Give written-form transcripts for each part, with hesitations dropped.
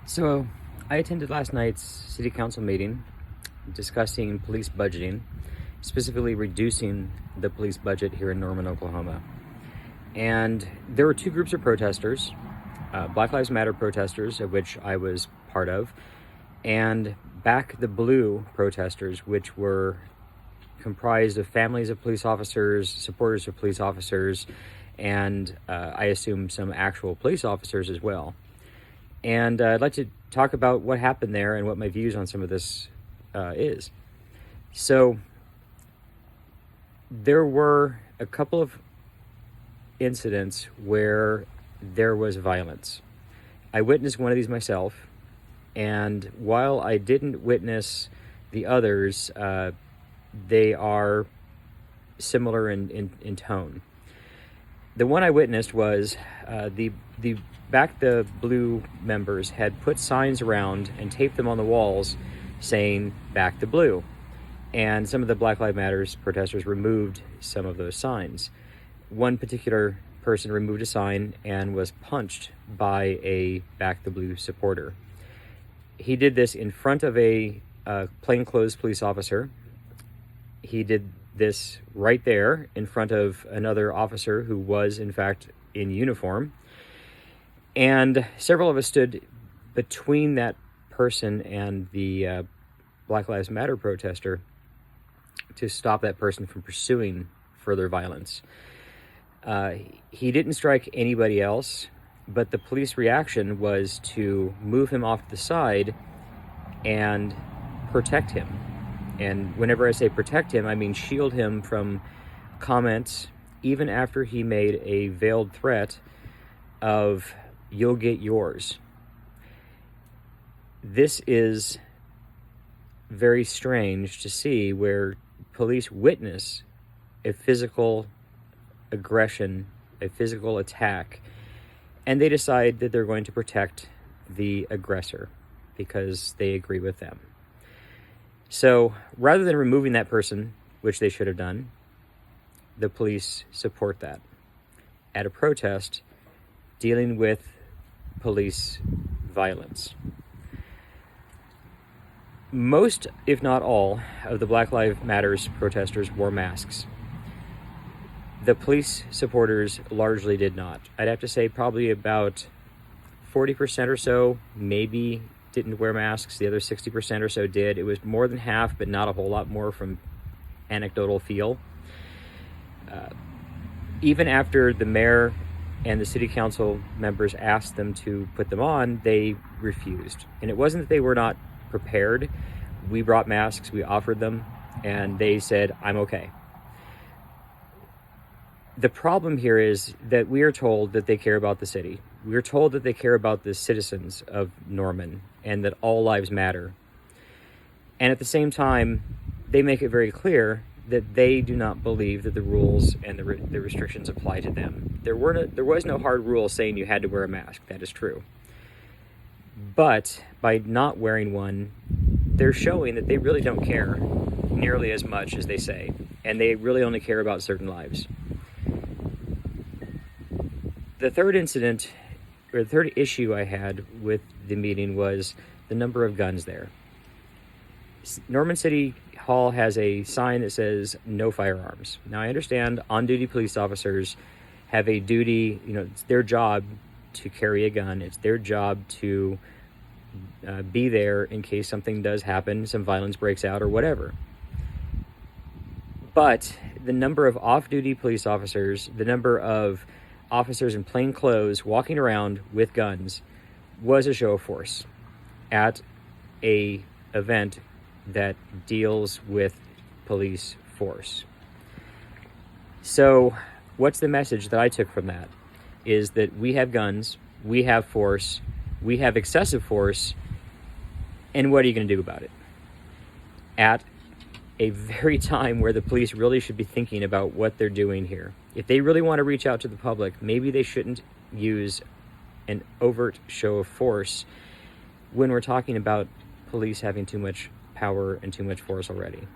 So, I attended last night's city council meeting discussing police budgeting, specifically reducing the police budget here in Norman, Oklahoma. And there were two groups of protesters, Black Lives Matter protesters, of which I was part of, and Back the Blue protesters, which were comprised of families of police officers, supporters of police officers, and I assume some actual police officers as well. And I'd like to talk about what happened there and what my views on some of this is. So there were a couple of incidents where there was violence. I witnessed one of these myself, and while I didn't witness the others, they are similar in tone. The one I witnessed was the Back the Blue members had put signs around and taped them on the walls saying Back the Blue. And some of the Black Lives Matter protesters removed some of those signs. One particular person removed a sign and was punched by a Back the Blue supporter. He did this in front of a plainclothes police officer. He did this right there in front of another officer who was, in fact, in uniform. And several of us stood between that person and the Black Lives Matter protester to stop that person from pursuing further violence. He didn't strike anybody else, but the police reaction was to move him off to the side and protect him. And whenever I say protect him, I mean shield him from comments, even after he made a veiled threat of, "You'll get yours." This is very strange to see, where police witness a physical aggression, a physical attack, and they decide that they're going to protect the aggressor because they agree with them. So rather than removing that person, which they should have done, the police support that at a protest dealing with police violence. Most, if not all, of the Black Lives Matter protesters wore masks. The police supporters largely did not. I'd have to say probably about 40% or so maybe didn't wear masks. The other 60% or so did. It was more than half, but not a whole lot more from anecdotal feel. Even after the mayor and the city council members asked them to put them on, they refused. And it wasn't that they were not prepared. We brought masks, we offered them, and they said, "I'm okay." The problem here is that we are told that they care about the city. We are told that they care about the citizens of Norman and that all lives matter. And at the same time, they make it very clear that they do not believe that the rules and the restrictions apply to them. There was no hard rule saying you had to wear a mask. That is true. But by not wearing one, they're showing that they really don't care nearly as much as they say. And they really only care about certain lives. The third incident, or the third issue I had with the meeting, was the number of guns there. Norman City Hall has a sign that says "No firearms." Now, I understand on-duty police officers have a duty, it's their job to carry a gun. It's their job to be there in case something does happen, some violence breaks out or whatever. But the number of off-duty police officers, the number of officers in plain clothes walking around with guns, was a show of force at a event that deals with police force. So what's the message that I took from that? Is that we have guns, we have force, we have excessive force, and what are you going to do about it? At a very time where the police really should be thinking about what they're doing here. If they really want to reach out to the public, maybe they shouldn't use an overt show of force when we're talking about police having too much power and too much force already.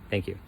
Thank you.